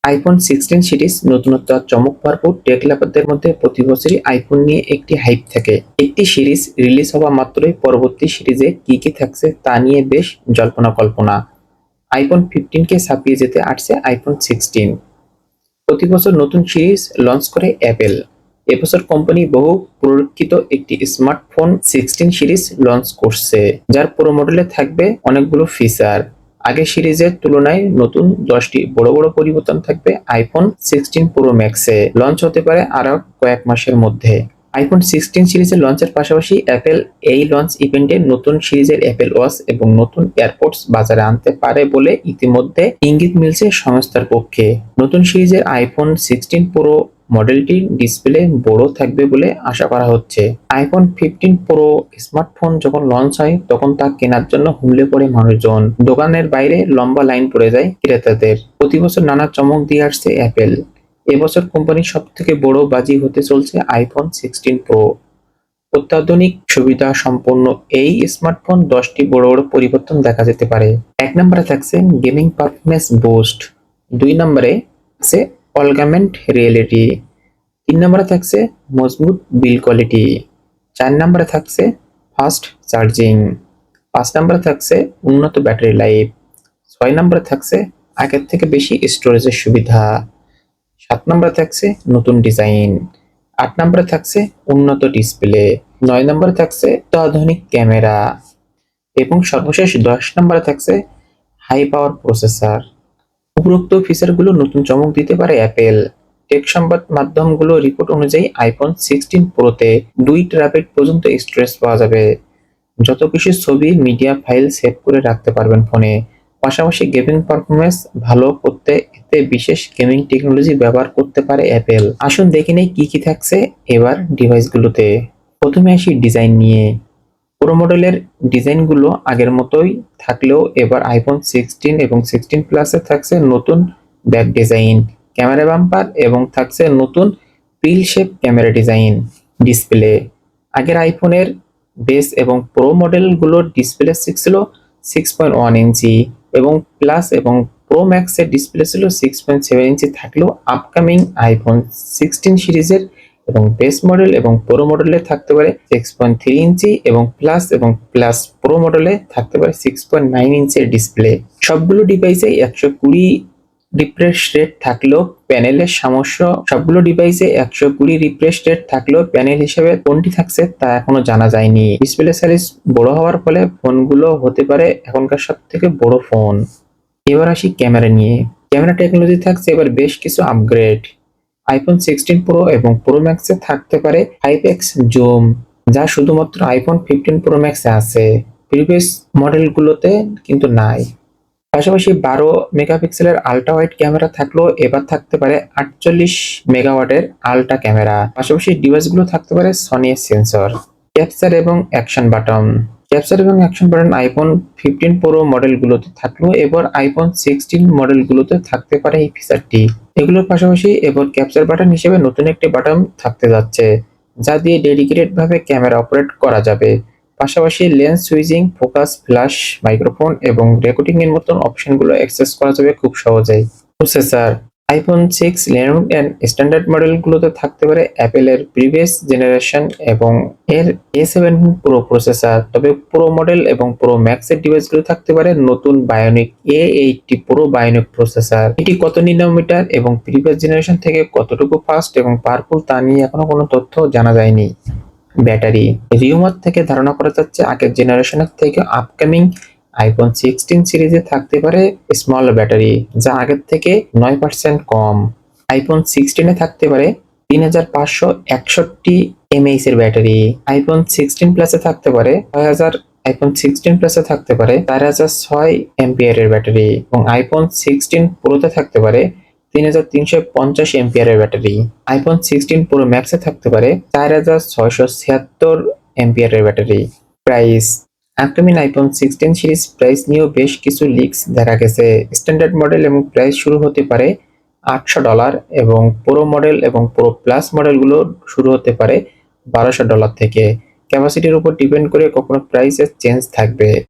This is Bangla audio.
আইফোন 16 সিরিজ নতুনত্ব আর চমক ভরপুর টেক লাভারদের মধ্যে প্রতি বছরই আইফোন নিয়ে একটি হাইপ থাকে। একটি সিরিজ রিলিজ হওয়া মাত্রই পরবর্তী সিরিজে কি কি থাকছে তা নিয়ে বেশ জল্পনা কল্পনা। আইফোন 15 কে ছাপিয়ে যেতে আসছে আইফোন 16। প্রতি বছর নতুন সিরিজ লঞ্চ করে অ্যাপেল। এবছর কোম্পানি বহু প্রতীক্ষিত একটি স্মার্টফোন 16 সিরিজ লঞ্চ করছে, যার পুরো মডেলে থাকবে অনেকগুলো ফিচার। আগের সিরিজের তুলনায় নতুন 10টি বড় বড় পরিবর্তন থাকবে আইফোন 16 প্রো ম্যাক্সে। লঞ্চ হতে পারে আরো কয়েক মাসের মধ্যে। আইফোন 16 সিরিজের লঞ্চের পাশাপাশি অ্যাপেল এই লঞ্চ ইভেন্টে নতুন সিরিজের অ্যাপেল ওয়াচ এবং নতুন এয়ারপডস বাজারে আনতে পারে বলে ইতিমধ্যে ইঙ্গিত মিলছে সংস্থার পক্ষে। নতুন সিরিজের আইফোন 16 প্রো মডেলটির ডিসপ্লে বড় থাকবে বলে আশা করা হচ্ছে। আইফোন 15 প্রো স্মার্টফোন যখন লঞ্চ হয় তখন তা কেনার জন্য হুমড়ে পড়ে মানুষজন। দোকানের বাইরে লম্বা লাইন পড়ে যায় ক্রেতাদের। প্রতি বছর নানা চমক দিয়ে আসছে অ্যাপেল। এবছর কোম্পানির সব থেকে বড় বাজি হতে চলছে আইফোন 16 প্রো। অত্যাধুনিক সুবিধা সম্পন্ন এই স্মার্টফোন 10টি বড় বড় পরিবর্তন দেখা যেতে পারে। 1 নম্বরে থাকছে গেমিং পারফরমেন্স বুস্ট, 2 নম্বরে থাকছে অগমেন্টেড রিয়েলিটি, 3 নম্বরে থাকছে মজবুত বিল্ড কোয়ালিটি, 4 নম্বরে থাকছে ফাস্ট চার্জিং, 5 নম্বরে থাকছে উন্নত ব্যাটারি লাইফ, 6 নম্বরে থাকছে আগের থেকে বেশি স্টোরেজের সুবিধা, 7 নম্বরে থাকছে নতুন ডিজাইন, 8 নম্বরে থাকছে উন্নত ডিসপ্লে, 9 নম্বরে থাকছে অত্যাধুনিক ক্যামেরা এবং সর্বশেষ 10 নম্বরে থাকছে হাই পাওয়ার প্রসেসর। উপরোক্ত ফিচারগুলো নতুন চমক দিতে পারে অ্যাপেল। টেক সংবাদ মাধ্যমগুলো রিপোর্ট অনুযায়ী আইফোন 16 প্রোতে 2 টেরাবাইট পর্যন্ত স্টোরেজ পাওয়া যাবে। যত কিছু ছবি মিডিয়া ফাইল সেভ করে রাখতে পারবেন ফোনে। পাশাপাশি গেমিং পারফরমেন্স ভালো করতে এতে বিশেষ গেমিং টেকনোলজি ব্যবহার করতে পারে অ্যাপেল। আসুন দেখে নেই কি কি থাকছে এবার ডিভাইসগুলোতে। প্রথমে আসি ডিজাইন নিয়ে। পুরো মডেলের ডিজাইনগুলো আগের মতোই থাকলেও এবার আইফোন 16 এবং 16 প্লাসে থাকছে নতুন ব্যাক ডিজাইন, ক্যামেরা বাম্পার এবং থাকছে নতুন পিল শেপ ক্যামেরা ডিজাইন। ডিসপ্লে আগের আইফোনের বেস এবং প্রো মডেলগুলোর ডিসপ্লে ছিল 6.1 ইঞ্চি এবং প্লাস এবং প্রো ম্যাক্সের ডিসপ্লে ছিল 6.7 ইঞ্চি থাকলেও আপকামিং আইফোন 16 সিরিজের এবং বেস মডেল এবং প্রো মডেলে থাকতে পারে 6.3 ইঞ্চি এবং প্লাস প্রো মডেলে থাকতে পারে 6.9 ইঞ্চির ডিসপ্লে। সবগুলো ডিভাইসে 120 রিফ্রেশ রেট থাকলেও প্যানেলের সমস্যা সবগুলো ডিভাইসে 120 রিফ্রেশ রেট থাকলেও প্যানেল হিসেবে কোনটি থাকছে তা এখনো জানা যায়নি। ডিসপ্লে সাইজ বড় হওয়ার ফলে ফোনগুলো হতে পারে এখনকার সব থেকে বড় ফোন। এবার আসি ক্যামেরা নিয়ে। ক্যামেরা টেকনোলজি থাকছে এবার বেশ কিছু আপগ্রেড। আইফোন 16 প্রো এবং প্রো ম্যাক্সে থাকতে পারে 5x জুম, যা শুধুমাত্র আইফোন 15 প্রো ম্যাক্সে আছে, প্রিভিয়াস মডেলগুলোতে কিন্তু নাই। পাশাপাশি 12 মেগাপিক্সেলের আল্ট্রা ওয়াইড ক্যামেরা থাকলেও এবার থাকতে পারে 48 মেগাওয়াটের আল্ট্রা ক্যামেরা। পাশাপাশি ডিভাইসগুলো থাকতে পারে সনি সেন্সর। ক্যাপচার এবং অ্যাকশন বাটন আইফোন 15 প্রো মডেলগুলোতে থাকলেও এবার আইফোন 16 মডেলগুলোতে থাকতে পারে এই ফিচারটি। এগুলোর পাশাপাশি এবার ক্যাপচার বাটন হিসেবে নতুন একটি বাটন থাকতে যাচ্ছে, যা দিয়ে ডেডিকেটেড ভাবে ক্যামেরা অপারেট করা যাবে। পাশাপাশি lens switching, focus, flash, microphone এবং রেকর্ডিং এর মতন অপশনগুলো অ্যাক্সেস করা যাবে খুব সহজেই। প্রসেসর আইফোন 6 ল্যান্ড এন্ড স্ট্যান্ডার্ড মডেলগুলোতে থাকতে পারে অ্যাপেলের প্রিভিয়াস জেনারেশন এবং এর A17 প্রো প্রসেসর, তবে প্রো মডেল এবং প্রো ম্যাক্সের ডিভাইসগুলো থাকতে পারে নতুন bionic A80 pro bionic processor. এটি কত ন্যানোমিটার এবং প্রিভিয়াস জেনারেশন থেকে কতটুকু ফাস্ট এবং পাওয়ারফুল তা নিয়ে এখনো কোনো তথ্য জানা যায়নি। ব্যাটারি রিউমার থেকে ধারণা করা যাচ্ছে আগের জেনারেশনের থেকে আপকামিং আইফোন 16 সিরিজে থাকতে পারে স্মল ব্যাটারি, যা আগের থেকে 9% কম। আইফোন 16 এ থাকতে পারে 3561 mAh এর ব্যাটারি। আইফোন 16 প্লাসে থাকতে পারে 4006 এম্পিয়ারের ব্যাটারি এবং আইফোন 16 প্রোতে থাকতে পারে 3350 এম্পিয়ারের ব্যাটারি। আইফোন 16 প্রো ম্যাক্সে থাকতে পারে 4676 এম্পিয়ারের battery. Price upcoming iPhone 16 series price নিয়েও বেশ কিছু লিকস দেখা গেছে। স্ট্যান্ডার্ড মডেল এবং প্রাইস শুরু হতে পারে $800 এবং প্রো মডেল এবং প্রো প্লাস মডেলগুলো শুরু হতে পারে $1200 থেকে। ক্যাপাসিটির উপর ডিপেন্ড করে কখনো প্রাইসের চেঞ্জ থাকবে।